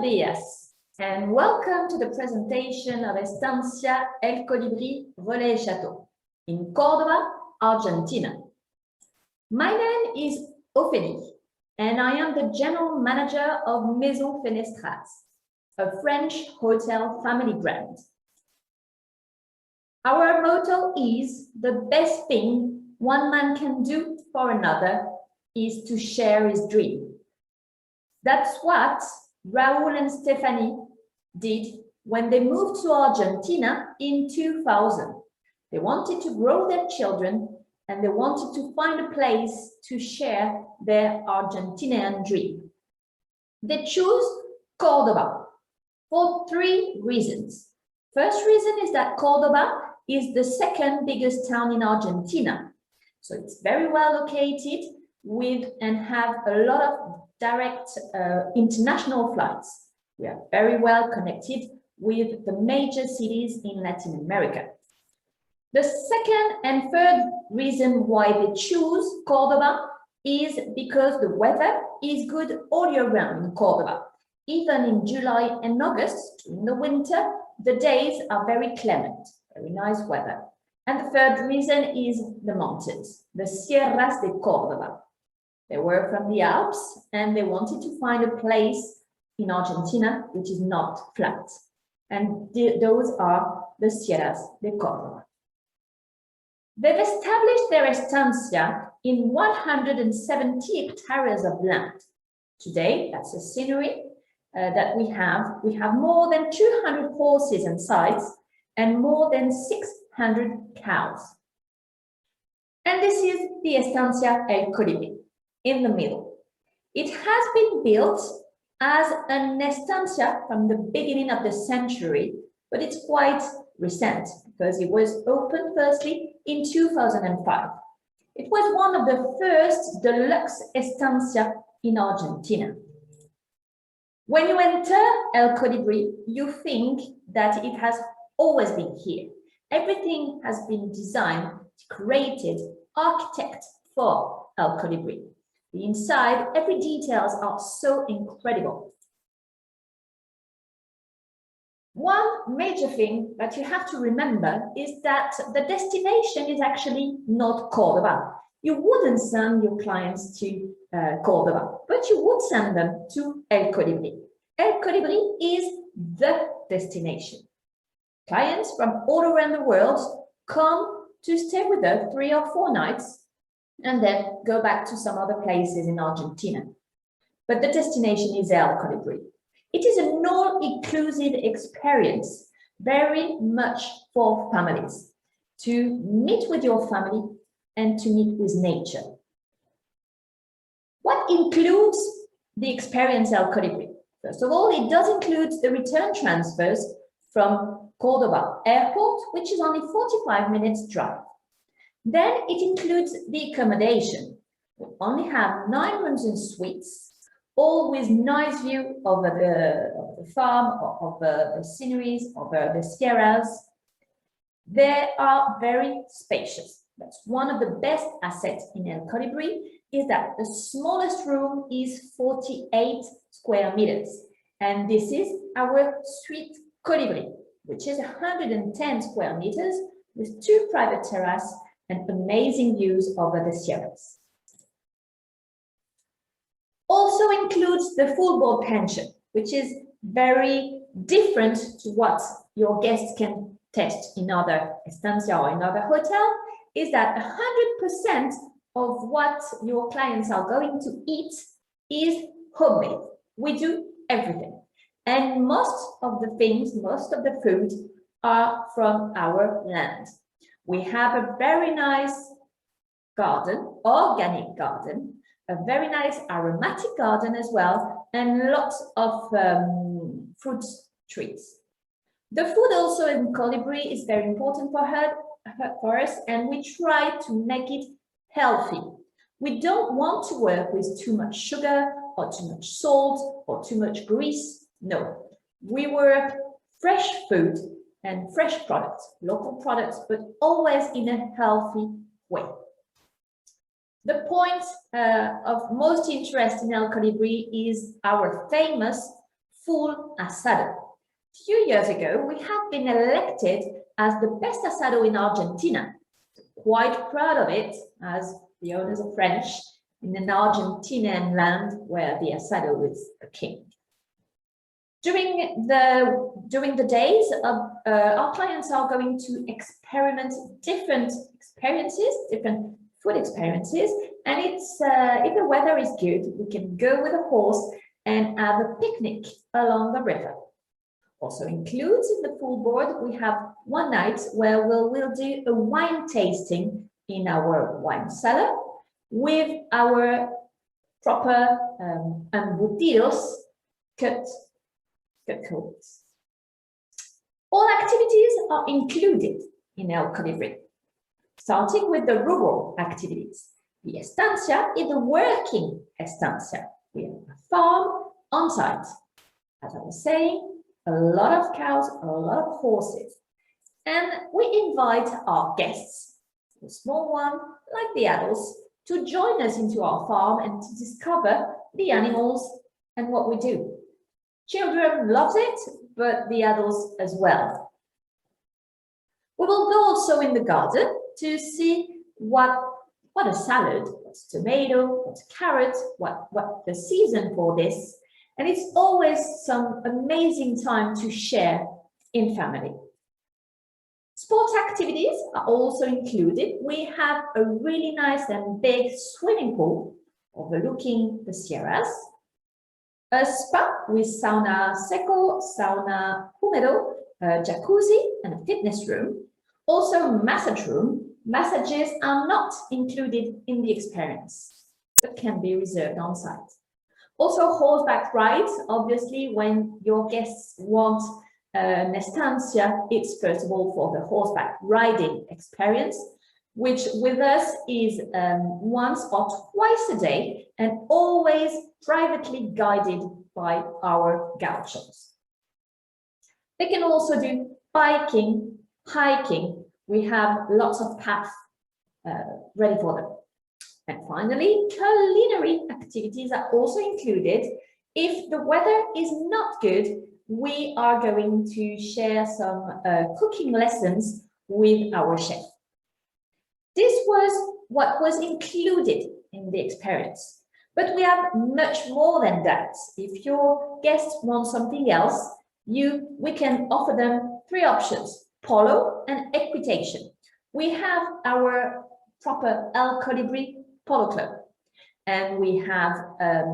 días, and welcome to the presentation of Estancia, El Colibri, Relais Château in Córdoba, Argentina. My name is Ophélie, and I am the General Manager of Maison Fenestras, a French hotel family brand. Our motto is the best thing one man can do for another is to share his dream. That's what Raúl and Stephanie did when they moved to Argentina in 2000. They wanted to grow their children and they wanted to find a place to share their Argentinian dream. They chose Córdoba for three reasons. First reason is that Córdoba is the second biggest town in Argentina. So it's very well located and have a lot of direct international flights. We are very well connected with the major cities in Latin America. The second and third reason why they choose Córdoba is because the weather is good all year round in Córdoba. Even in July and August, in the winter, the days are very clement, very nice weather. And the third reason is the mountains, the Sierras de Córdoba. They were from the Alps and they wanted to find a place in Argentina which is not flat. And those are the Sierras de Córdoba. They've established their estancia in 170 hectares of land. Today, that's a scenery that we have. We have more than 200 horses and sites and more than 600 cows. And this is the Estancia El Colibri in the middle. It has been built as an estancia from the beginning of the century, but it's quite recent because it was opened firstly in 2005. It was one of the first deluxe estancia in Argentina. When you enter El Colibri, you think that it has always been here. Everything has been designed, created, architected for El Colibri. The inside, every details are so incredible. One major thing that you have to remember is that the destination is actually not Córdoba. You wouldn't send your clients to Córdoba, but you would send them to El Colibri. El Colibri is the destination. Clients from all around the world come to stay with us 3 or 4 nights and then go back to some other places in Argentina. But the destination is El Colibri. It is an all-inclusive experience, very much for families, to meet with your family and to meet with nature. What includes the experience El Colibri? First of all, it does include the return transfers from Córdoba Airport, which is only 45 minutes drive. Then it includes the accommodation. We only have 9 rooms and suites, all with nice view over the farm, of the sceneries, over the Sierras. They are very spacious. That's one of the best assets in El Colibri, is that the smallest room is 48 square meters. And this is our suite Colibri, which is 110 square meters with 2 private terraces and amazing views over the Sierras. Also includes the full board pension, which is very different to what your guests can test in other estancia or in other hotel, is that 100% of what your clients are going to eat is homemade. We do everything. And most of the things, most of the food are from our land. We have a very nice garden, organic garden, a very nice aromatic garden as well, and lots of fruit trees. The food also in Colibri is very important for us, and we try to make it healthy. We don't want to work with too much sugar or too much salt or too much grease. No, we work fresh food and fresh products, local products, but always in a healthy way. The point of most interest in El Colibri is our famous full asado. A few years ago, we have been elected as the best asado in Argentina. Quite proud of it, as the owners are French, in an Argentinian land where the asado is a king. During the days, our clients are going to experiment different experiences, different food experiences, and it's if the weather is good, we can go with a horse and have a picnic along the river. Also includes in the full board, we have one night where we'll do a wine tasting in our wine cellar with our proper embutidos cut coats. All activities are included in El Colibri, starting with the rural activities. The Estancia is a working estancia. We have a farm on site. As I was saying, a lot of cows, a lot of horses. And we invite our guests, the small one, like the adults, to join us into our farm and to discover the animals and what we do. Children love it, but the adults as well. We will go also in the garden to see what a salad, what's tomato, what's carrot, what the season for this. And it's always some amazing time to share in family. Sports activities are also included. We have a really nice and big swimming pool overlooking the Sierras, a spa with sauna seco, sauna húmedo, a jacuzzi and a fitness room, also massage room. Massages are not included in the experience, but can be reserved on site. Also horseback rides, obviously when your guests want an estancia, it's first of all for the horseback riding experience, which with us is once or twice a day and always privately guided by our gauchos. They can also do biking, hiking. We have lots of paths ready for them. And finally, culinary activities are also included. If the weather is not good, we are going to share some cooking lessons with our chef. This was what was included in the experience, but we have much more than that. If your guests want something else, we can offer them three options: polo and equitation. We have our proper El Colibri Polo Club, and we have a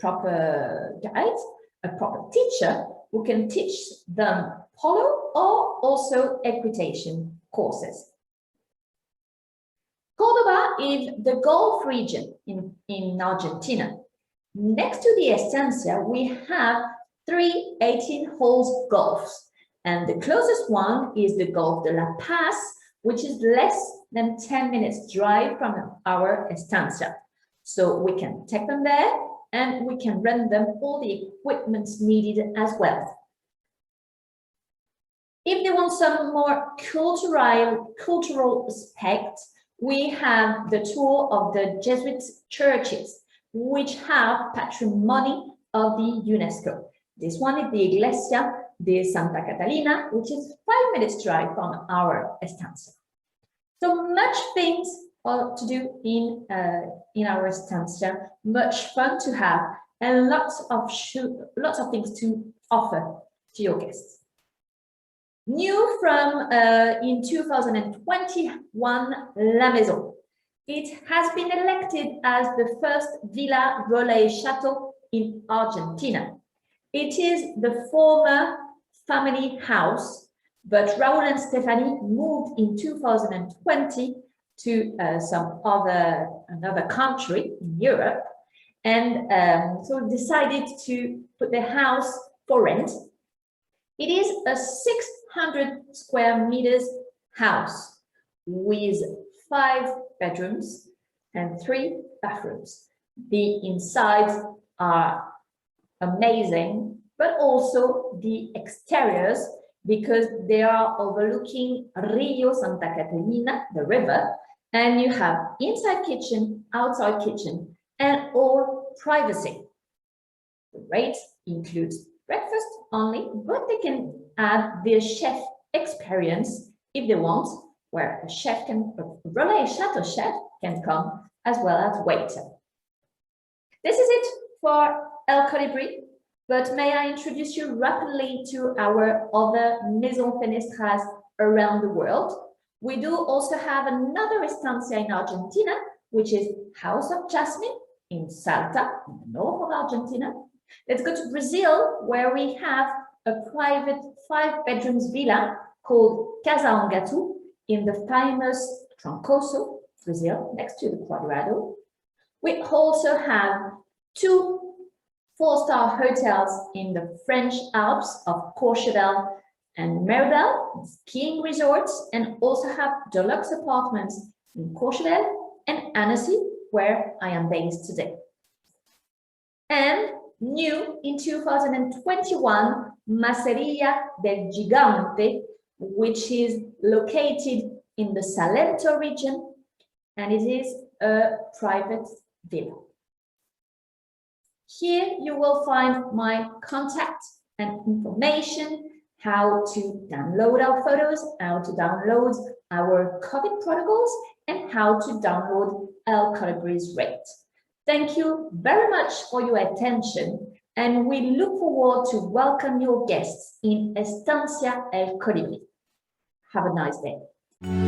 proper guide, a proper teacher who can teach them polo or also equitation courses. Cordoba is the Gulf region in Argentina. Next to the Estancia, we have 3 18-hole golfs, and the closest one is the Golf de La Paz, which is less than 10 minutes drive from our Estancia. So we can take them there and we can rent them all the equipment needed as well. If they want some more cultural aspect, we have the tour of the Jesuit churches, which have patrimony of the UNESCO. This one is the Iglesia de Santa Catalina, which is 5 minutes drive from our Estancia. So much things to do in our Estancia, much fun to have, and lots of things to offer to your guests. New from in 2021, La Maison. It has been elected as the first Villa Relais Chateau in Argentina. It is the former family house, but Raúl and Stephanie moved in 2020 to another country in Europe, and so decided to put the house for rent. It is a 600 square meters house with 5 bedrooms and 3 bathrooms. The insides are amazing, but also the exteriors, because they are overlooking Rio Santa Catalina, the river, and you have inside kitchen, outside kitchen, and all privacy. The rate includes breakfast only, but they can add their chef experience if they want, where a relay chateau chef can come as well as waiter. This is it for El Colibri, but may I introduce you rapidly to our other Maison Fenestras around the world. We do also have another Estancia in Argentina, which is House of Jasmine in Salta, in the north of Argentina. Let's go to Brazil, where we have a private 5-bedrooms villa called Casa Angatu in the famous Trancoso, Brazil, next to the Quadrado. We also have 2 4-star hotels in the French Alps of Courchevel and Méribel, skiing resorts, and also have deluxe apartments in Courchevel and Annecy, where I am based today. And new in 2021, Masseria del Gigante, which is located in the Salento region, and it is a private villa. Here you will find my contact and information, how to download our photos, how to download our COVID protocols, and how to download El Colibri's rate. Thank you very much for your attention, and we look forward to welcome your guests in Estancia El Colibri. Have a nice day.